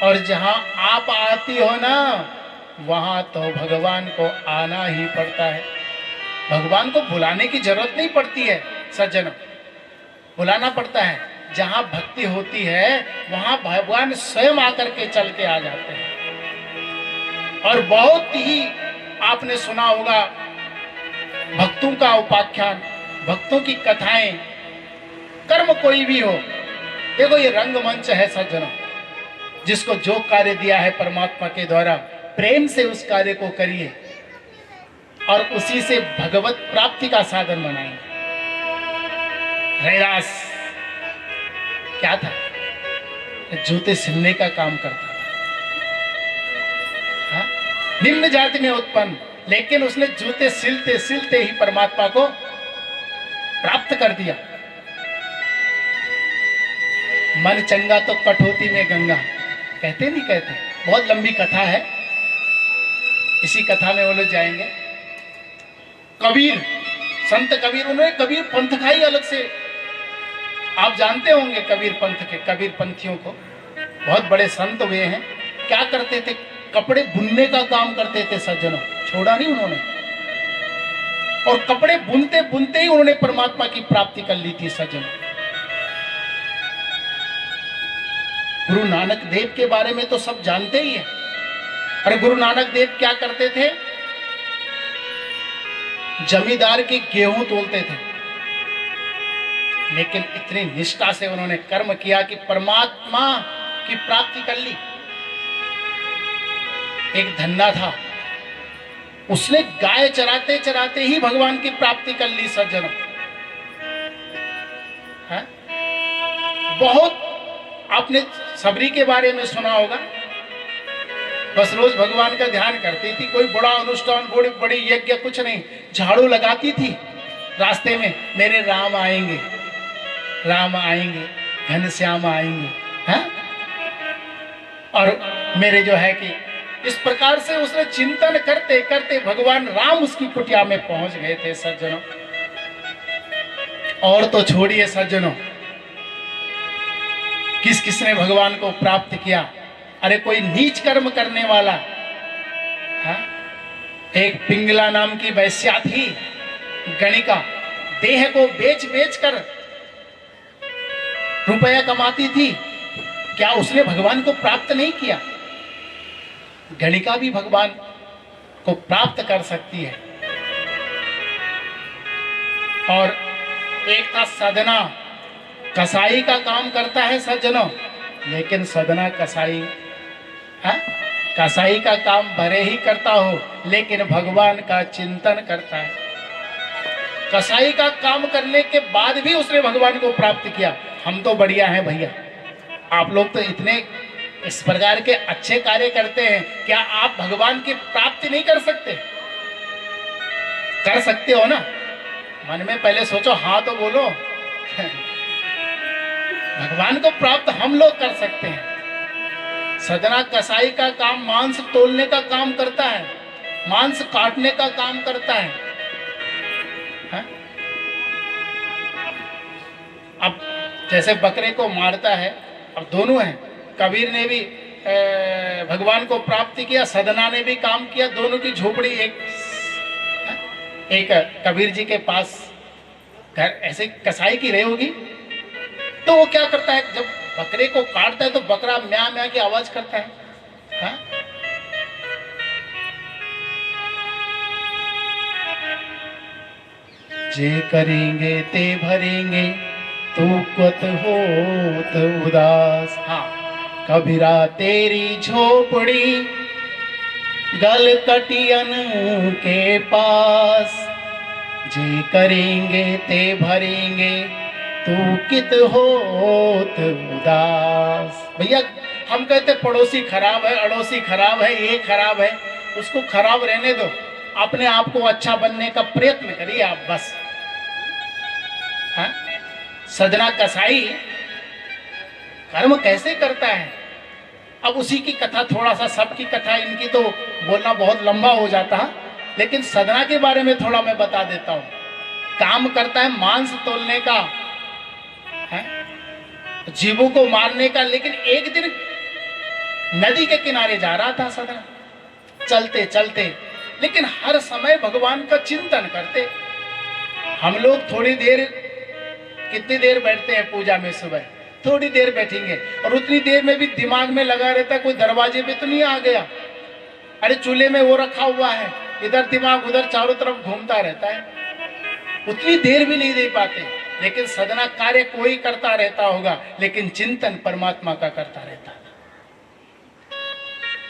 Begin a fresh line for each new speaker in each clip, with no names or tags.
और जहां आप आती हो ना, वहां तो भगवान को आना ही पड़ता है। भगवान को बुलाने की जरूरत नहीं पड़ती है सज्जनों, बुलाना पड़ता है। जहां भक्ति होती है वहां भगवान स्वयं आकर के चल के आ जाते हैं। और बहुत ही आपने सुना होगा भक्तों का उपाख्यान, भक्तों की कथाएं। कर्म कोई भी हो, देखो ये रंगमंच है सज्जनों, जिसको जो कार्य दिया है परमात्मा के द्वारा, प्रेम से उस कार्य को करिए और उसी से भगवत प्राप्ति का साधन बनाएंगे। रैदास क्या था? जूते सिलने का काम करता था। हाँ? निम्न जाति में उत्पन्न, लेकिन उसने जूते सिलते सिलते ही परमात्मा को प्राप्त कर दिया। मन चंगा तो कठौती में गंगा, कहते नहीं कहते? बहुत लंबी कथा है, इसी कथा में वो लोग जाएंगे। कबीर, संत कबीर, उन्होंने कबीर पंथ का ही अलग से, आप जानते होंगे कबीर पंथ के, कबीर पंथियों को, बहुत बड़े संत हुए हैं। क्या करते थे? कपड़े बुनने का काम करते थे सज्जनों, छोड़ा नहीं उन्होंने। और कपड़े बुनते बुनते ही उन्होंने परमात्मा की प्राप्ति कर ली थी सज्जनों। गुरु नानक देव के बारे में तो सब जानते ही हैं। अरे गुरु नानक देव क्या करते थे? जमींदार के गेहूं तोलते थे, लेकिन इतनी निष्ठा से उन्होंने कर्म किया कि परमात्मा की प्राप्ति कर ली। एक धन्ना था, उसने गाय चराते चराते ही भगवान की प्राप्ति कर ली सज्जनों। बहुत आपने सबरी के बारे में सुना होगा, बस रोज भगवान का ध्यान करती थी, कोई बड़ा अनुष्ठान, बड़ी यज्ञ कुछ नहीं, झाड़ू लगाती थी रास्ते में, मेरे राम आएंगे, राम आएंगे, घनश्याम आएंगे, हैं? और मेरे जो है कि इस प्रकार से उसने चिंतन करते करते भगवान राम उसकी कुटिया में पहुंच गए थे सज्जनों। और तो छोड़िए सज्जनों, किस किसने भगवान को प्राप्त किया? अरे कोई नीच कर्म करने वाला, हा? एक पिंगला नाम की वैश्या थी, गणिका, देह को बेच बेच कर रुपया कमाती थी। क्या उसने भगवान को प्राप्त नहीं किया? गणिका भी भगवान को प्राप्त कर सकती है। और एक था सदना, कसाई का काम करता है सज्जनों, लेकिन सदना कसाई, हाँ? कसाई का काम भले ही करता हो, लेकिन भगवान का चिंतन करता है। कसाई का काम करने के बाद भी उसने भगवान को प्राप्त किया। हम तो बढ़िया हैं भैया, आप लोग तो इतने इस प्रकार के अच्छे कार्य करते हैं, क्या आप भगवान की प्राप्ति नहीं कर सकते? कर सकते हो ना? मन में पहले सोचो, हाँ तो बोलो। भगवान को प्राप्त हम लोग कर सकते हैं। सदना कसाई का काम मांस तोलने का काम करता है, मांस काटने का काम करता है, हा? अब जैसे बकरे को मारता है, अब दोनों हैं, कबीर ने भी भगवान को प्राप्त किया, सदना ने भी काम किया, दोनों की झोपड़ी एक कबीर जी के पास घर ऐसे कसाई की रही होगी। तो वो क्या करता है, जब बकरे को काटता है तो बकरा म्या म्या की आवाज करता है, हा? जे करेंगे ते भरेंगे, तू कत होत उदास। हाँ, कबीरा तेरी झोपड़ी गल कटियन के पास, जे करेंगे ते भरेंगे, तू कित होत उदास। भैया हम कहते पड़ोसी खराब है, अड़ोसी खराब है, ये खराब है, उसको खराब रहने दो, अपने आप को अच्छा बनने का प्रयत्न करिए आप बस। हाँ? सदना कसाई कर्म कैसे करता है, अब उसी की कथा, थोड़ा सा सबकी कथा इनकी तो बोलना बहुत लंबा हो जाता है, लेकिन सदना के बारे में थोड़ा मैं बता देता हूँ। काम करता है मांस तोलने का, है? जीवों को मारने का, लेकिन एक दिन नदी के किनारे जा रहा था सदना, चलते चलते, लेकिन हर समय भगवान का चिंतन करते। हम लोग थोड़ी देर, कितनी देर बैठते हैं पूजा में? सुबह थोड़ी देर बैठेंगे और उतनी देर में भी दिमाग में लगा रहता है कोई दरवाजे पे तो नहीं आ गया, अरे चूल्हे में वो रखा हुआ है, इधर दिमाग उधर चारों तरफ घूमता रहता है। उतनी देर भी नहीं दे पाते, लेकिन सदना कार्य कोई करता रहता होगा, लेकिन चिंतन परमात्मा का करता रहता था।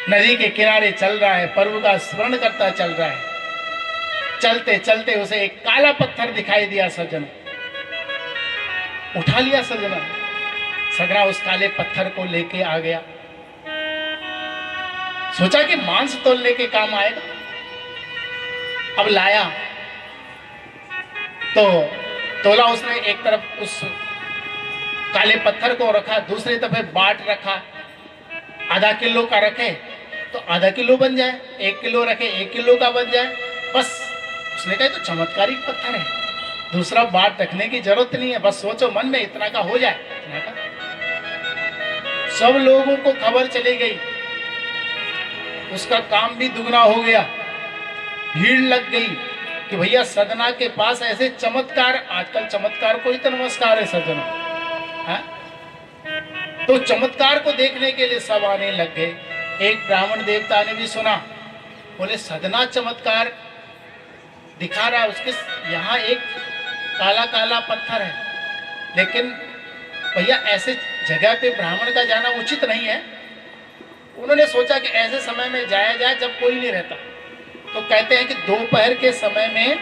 नदी के किनारे चल रहा है, प्रभु का स्मरण करता चल रहा है। चलते चलते उसे एक काला पत्थर दिखाई दिया। सज्जन उठा लिया सजना, सदना उस काले पत्थर को लेके आ गया। सोचा कि मांस तोलने के काम आएगा। अब लाया तो तोला उसने, एक तरफ उस काले पत्थर को रखा, दूसरी तरफ बांट रखा। आधा किलो का रखे तो आधा किलो बन जाए, 1 किलो रखे 1 किलो का बन जाए, बस। उसने कहा तो चमत्कारिक पत्थर है, दूसरा बांट रखने की जरूरत नहीं है, बस सोचो मन में इतना का हो जाए, इतना का। सब लोगों को खबर चली गई, उसका काम भी दुगना हो गया। भीड़ लग गई कि भैया सदना के पास ऐसे चमत्कार, आजकल चमत्कार को ही तो नमस्कार है सज्जनों, हाँ? तो चमत्कार को देखने के लिए सब आने लग गए। एक ब्राह्मण देवता ने भी सुना, बोले सदना चमत्कार दिखा रहा है, उसके यहाँ एक काला काला पत्थर है, लेकिन भैया ऐसे जगह पे ब्राह्मण का जाना उचित नहीं है। उन्होंने सोचा कि ऐसे समय में जाया जाए जब कोई नहीं रहता। तो कहते हैं कि दोपहर के समय में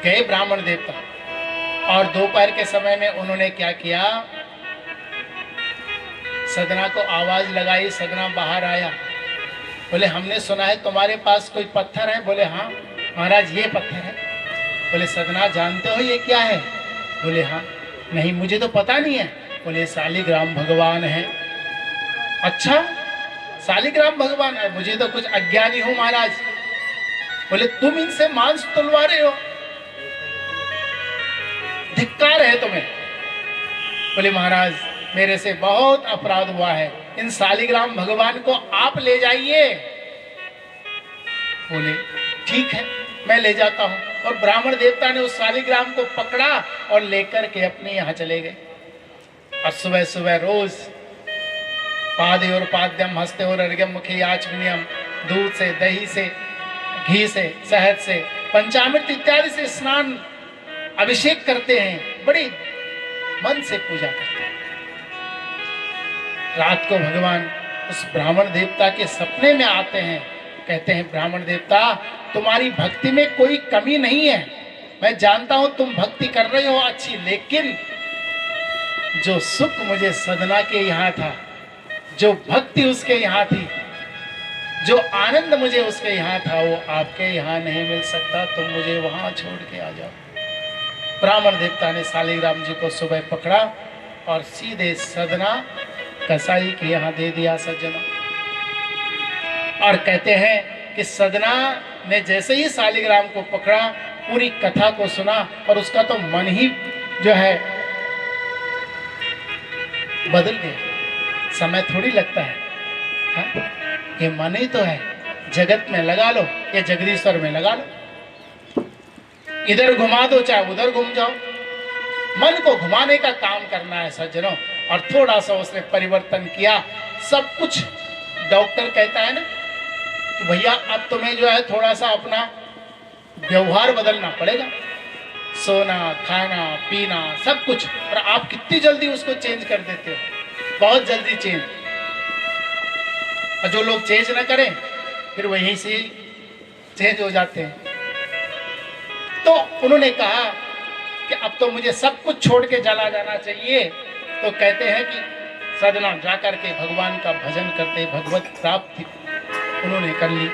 गए ब्राह्मण देवता, और दोपहर के समय में उन्होंने क्या किया, सदना को आवाज लगाई। सदना बाहर आया, बोले हमने सुना है तुम्हारे पास कोई पत्थर है। बोले हाँ महाराज ये पत्थर है। बोले सदना जानते हो ये क्या है? बोले हाँ। नहीं मुझे तो पता नहीं है। बोले शालिग्राम भगवान है। अच्छा शालिग्राम भगवान है, मुझे तो कुछ अज्ञानी हूं महाराज। बोले तुम इनसे मांस तुलवा रहे हो, धिक्कार है तुम्हें। बोले महाराज मेरे से बहुत अपराध हुआ है, इन शालिग्राम भगवान को आप ले जाइए। बोले ठीक है मैं ले जाता हूं। और ब्राह्मण देवता ने उस शालिग्राम को पकड़ा और लेकर के अपने यहां चले गए। और सुबह सुबह रोज पादे और पाद्यम हस्ते और अर्घ्यम मुखे आचमनियम, दूध से, दही से, घी से, शहद से, पंचामृत इत्यादि से स्नान अभिषेक करते हैं, बड़ी मन से पूजा करते हैं। रात को भगवान उस ब्राह्मण देवता के सपने में आते हैं, कहते हैं ब्राह्मण देवता तुम्हारी भक्ति में कोई कमी नहीं है, मैं जानता हूं तुम भक्ति कर रहे हो अच्छी, लेकिन जो सुख मुझे सदना के यहाँ था, जो भक्ति उसके यहाँ थी, जो आनंद मुझे उसके यहाँ था, वो आपके यहाँ नहीं मिल सकता, तुम मुझे वहां छोड़ के आ जाओ। ब्राह्मण देवता ने शालिग्राम जी को सुबह पकड़ा और सीधे सदना कसाई के यहाँ दे दिया सज्जनों। और कहते हैं कि सदना ने जैसे ही शालिग्राम को पकड़ा, पूरी कथा को सुना, और उसका तो मन ही जो है बदल गया। समय थोड़ी लगता है, हाँ? ये मन ही तो है, जगत में लगा लो या जगदीश्वर में लगा लो, इधर घुमा दो चाहे उधर घूम जाओ, मन को घुमाने का काम करना है सज्जनों। और थोड़ा सा उसने परिवर्तन किया, सब कुछ डॉक्टर कहता है ना कि भैया अब तुम्हें जो है थोड़ा सा अपना व्यवहार बदलना पड़ेगा, सोना खाना पीना सब कुछ, और आप कितनी जल्दी उसको चेंज कर देते हो, बहुत जल्दी चेंज। और जो लोग चेंज ना करें फिर वहीं से चेंज हो जाते हैं। तो उन्होंने कहा कि अब तो मुझे सब कुछ छोड़ के चला जाना चाहिए। तो कहते हैं कि सदना जाकर के भगवान का भजन करते, भगवत प्राप्ति उन्होंने कर ली।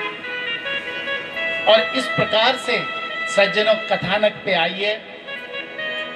और इस प्रकार से सज्जनों कथानक पे आइए।